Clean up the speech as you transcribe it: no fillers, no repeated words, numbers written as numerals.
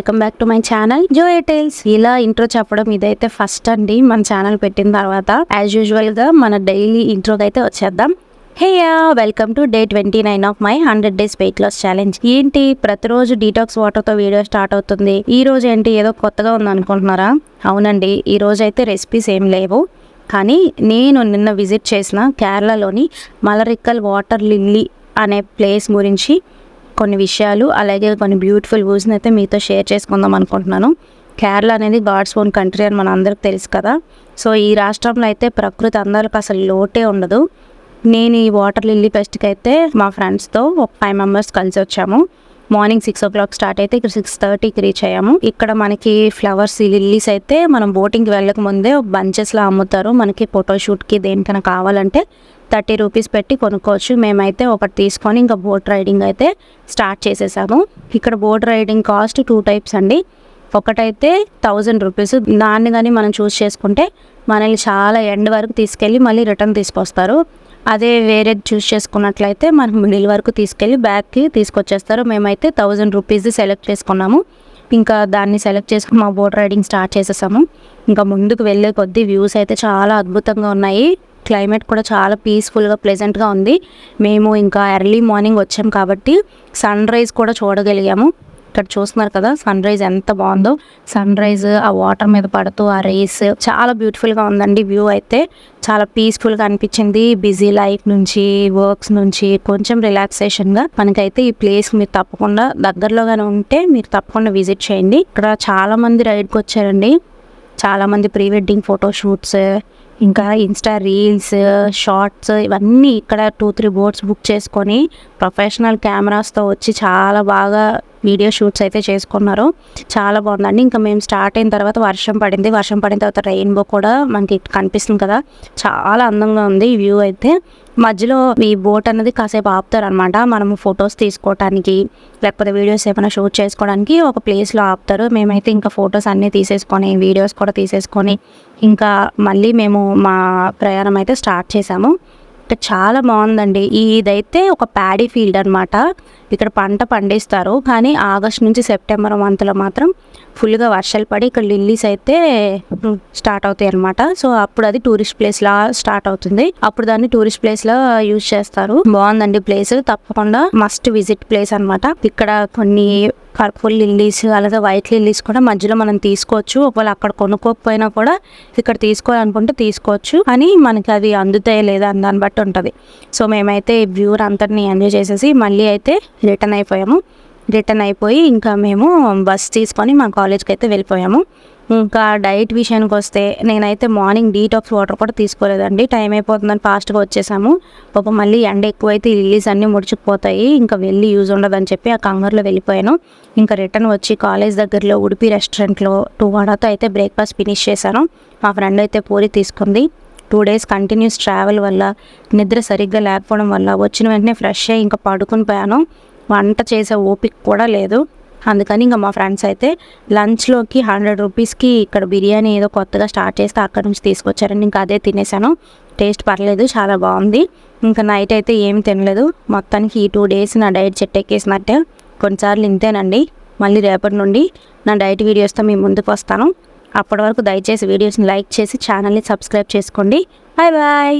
Welcome back to my channel Joy Tales. ఇలా intro చెప్పడం ఇదైతే ఫస్ట్ అండి మన ఛానల్ పెట్టిన తర్వాత. యాజ్ యూజువల్ గా మన డైలీ ఇంట్రోకి అయితే వచ్చేద్దాం. Heya, welcome to day 29 of my 100 days weight loss challenge. ఏంటి ప్రతిరోజు డీటాక్స్ వాటర్తో వీడియో స్టార్ట్ అవుతుంది. ఈ రోజు ఏంటి ఏదో కొత్తగా ఉంది అనుకుంటున్నారా? అవునండి, ఈ రోజు అయితే రెసిపీస్ ఏం లేవు. కానీ నేను నిన్న విజిట్ చేసిన కేరళలోని మలరిక్కల్ వాటర్ లిల్లీ అనే ప్లేస్ గురించి కొన్ని విషయాలు, అలాగే కొన్ని బ్యూటిఫుల్ వ్యూస్ని అయితే మీతో షేర్ చేసుకుందాం అనుకుంటున్నాను. కేరళ అనేది గాడ్స్ ఓన్ కంట్రీ అని మన అందరికి తెలుసు కదా. సో ఈ రాష్ట్రంలో అయితే ప్రకృతి అందాలకు అసలు లోటే ఉండదు. నేను ఈ వాటర్ లిల్లీ ఫెస్ట్కి అయితే మా ఫ్రెండ్స్తో ఒక 5 members కలిసి వచ్చాము. మార్నింగ్ 6 o'clock స్టార్ట్ అయితే ఇక్కడ 6:30కి రీచ్ అయ్యాము. ఇక్కడ మనకి ఫ్లవర్స్ లిల్లీస్ అయితే మనం బోటింగ్కి వెళ్ళక ముందే బంచెస్లో అమ్ముతారు. మనకి ఫోటోషూట్కి దేనికైనా కావాలంటే 30 rupees పెట్టి కొనుక్కోవచ్చు. మేమైతే ఒకటి తీసుకొని ఇంకా బోట్ రైడింగ్ అయితే స్టార్ట్ చేసేసాము. ఇక్కడ బోట్ రైడింగ్ కాస్ట్ 2 types అండి. ఒకటైతే 1000 rupees. దాన్ని కానీ మనం చూస్ చేసుకుంటే మనల్ని చాలా ఎండ్ వరకు తీసుకెళ్ళి మళ్ళీ రిటర్న్ తీసుకొస్తారు. అదే వేరే చూస్ చేసుకున్నట్లయితే మనం మిడిల్ వరకు తీసుకెళ్ళి బ్యాక్కి తీసుకొచ్చేస్తారు. మేమైతే 1000 rupees సెలెక్ట్ చేసుకున్నాము. ఇంకా దాన్ని సెలెక్ట్ చేసుకుని మా బోట్ రైడింగ్ స్టార్ట్ చేసేసాము. ఇంకా ముందుకు వెళ్ళే కొద్దీ వ్యూస్ అయితే చాలా అద్భుతంగా ఉన్నాయి. క్లైమేట్ కూడా చాలా పీస్ఫుల్గా ప్లెజెంట్గా ఉంది. మేము ఇంకా ఎర్లీ మార్నింగ్ వచ్చాం కాబట్టి సన్ రైజ్ కూడా చూడగలిగాము. ఇక్కడ చూస్తున్నారు కదా సన్ రైజ్ ఎంత బాగుందో. సన్ రైజ్ ఆ వాటర్ మీద పడుతూ ఆ రేస్ చాలా బ్యూటిఫుల్గా ఉందండి. వ్యూ అయితే చాలా పీస్ఫుల్గా అనిపించింది. బిజీ లైఫ్ నుంచి, వర్క్స్ నుంచి కొంచెం రిలాక్సేషన్గా మనకైతే ఈ ప్లేస్ మీరు తప్పకుండా దగ్గరలోగానే ఉంటే మీరు తప్పకుండా విజిట్ చేయండి. ఇక్కడ చాలా మంది రైడ్కి వచ్చారండి. చాలామంది ప్రీ వెడ్డింగ్ ఫోటోషూట్స్, ఇంకా ఇన్స్టా రీల్స్, షార్ట్స్ ఇవన్నీ ఇక్కడ 2-3 boats బుక్ చేసుకొని ప్రొఫెషనల్ కెమెరాస్తో వచ్చి చాలా బాగా వీడియో షూట్స్ అయితే చేసుకున్నారు. చాలా బాగుందండి. ఇంకా మేము స్టార్ట్ అయిన తర్వాత వర్షం పడింది. వర్షం పడిన తర్వాత రెయిన్బో కూడా మనకి కనిపిస్తుంది కదా. చాలా అందంగా ఉంది ఈ వ్యూ అయితే. మధ్యలో ఈ బోట్ అనేది కాసేపు ఆపుతారనమాట. మనము ఫొటోస్ తీసుకోవడానికి లేకపోతే వీడియోస్ ఏమైనా షూట్ చేసుకోవడానికి ఒక ప్లేస్లో ఆపుతారు. మేమైతే ఇంకా ఫొటోస్ అన్నీ తీసేసుకొని వీడియోస్ కూడా తీసేసుకొని ఇంకా మళ్ళీ మేము మా ప్రయాణం అయితే స్టార్ట్ చేసాము. ఇక్కడ చాలా బాగుందండి. ఇదైతే ఒక ప్యాడీ ఫీల్డ్ అనమాట. ఇక్కడ పంట పండిస్తారు. కానీ ఆగస్ట్ నుంచి సెప్టెంబర్ మంత్లో మాత్రం ఫుల్గా వర్షాలు పడి ఇక్కడ లిల్లీస్ అయితే స్టార్ట్ అవుతాయి అనమాట. సో అప్పుడు అది టూరిస్ట్ ప్లేస్ లా స్టార్ట్ అవుతుంది. అప్పుడు దాన్ని టూరిస్ట్ ప్లేస్ లా యూజ్ చేస్తారు. బాగుందండి ప్లేస్, తప్పకుండా మస్ట్ విజిట్ ప్లేస్ అనమాట. ఇక్కడ కొన్ని పర్పుల్ లిల్లీస్ అలాగే వైట్ లిల్లీస్ కూడా మధ్యలో మనం తీసుకోవచ్చు. ఒకవేళ అక్కడ కొనుక్కోకపోయినా కూడా ఇక్కడ తీసుకోవాలనుకుంటే తీసుకోవచ్చు. కానీ మనకి అవి అందుతాయి లేదా అని దాన్ని బట్టి ఉంటుంది. సో మేమైతే వ్యూ అంతటిని ఎంజాయ్ చేసేసి మళ్ళీ అయితే రిటర్న్ అయిపోయి ఇంకా మేము బస్ తీసుకొని మా కాలేజ్కి అయితే వెళ్ళిపోయాము. ఇంకా డైట్ విషయానికి వస్తే నేనైతే మార్నింగ్ డీటాక్స్ వాటర్ కూడా తీసుకోలేదండి. టైం అయిపోతుందని ఫాస్ట్గా వచ్చేసాము. మళ్ళీ ఎండ ఎక్కువైతే లిల్లీస్ అన్నీ ముడుచుకుపోతాయి, ఇంకా వెళ్ళి యూజ్ ఉండదని చెప్పి ఆ కంగారులో వెళ్ళిపోయాను. ఇంకా రిటర్న్ వచ్చి కాలేజ్ దగ్గరలో ఉడిపి రెస్టారెంట్లో 2 వడాతో అయితే బ్రేక్ఫాస్ట్ ఫినిష్ చేశాను. మా ఫ్రెండ్ అయితే పూరి తీసుకుంది. 2 days కంటిన్యూస్ ట్రావెల్ వల్ల, నిద్ర సరిగ్గా లేకపోవడం వల్ల వచ్చిన వెంటనే ఫ్రెష్ అయ్యి ఇంకా పడుకుని పోయాను. వంట చేసే ఓపిక కూడా లేదు. అందుకని ఇంకా మా ఫ్రెండ్స్ అయితే లంచ్లోకి 100 rupeesకి ఇక్కడ బిర్యానీ ఏదో కొత్తగా స్టార్ట్ చేస్తే అక్కడ నుంచి తీసుకొచ్చారండి. ఇంకా అదే తినేసాను. టేస్ట్ పర్లేదు, చాలా బాగుంది. ఇంకా నైట్ అయితే ఏమి తినలేదు. మొత్తానికి ఈ 2 days నా డైట్ చెట్టు ఎక్కేసినట్టే. కొన్నిసార్లు ఇంతేనండి. మళ్ళీ రేపటి నుండి నా డైట్ వీడియోస్తో మీ ముందుకు వస్తాను. అప్పటి వరకు దయచేసి వీడియోస్ని లైక్ చేసి ఛానల్ని సబ్స్క్రైబ్ చేసుకోండి. Bye bye.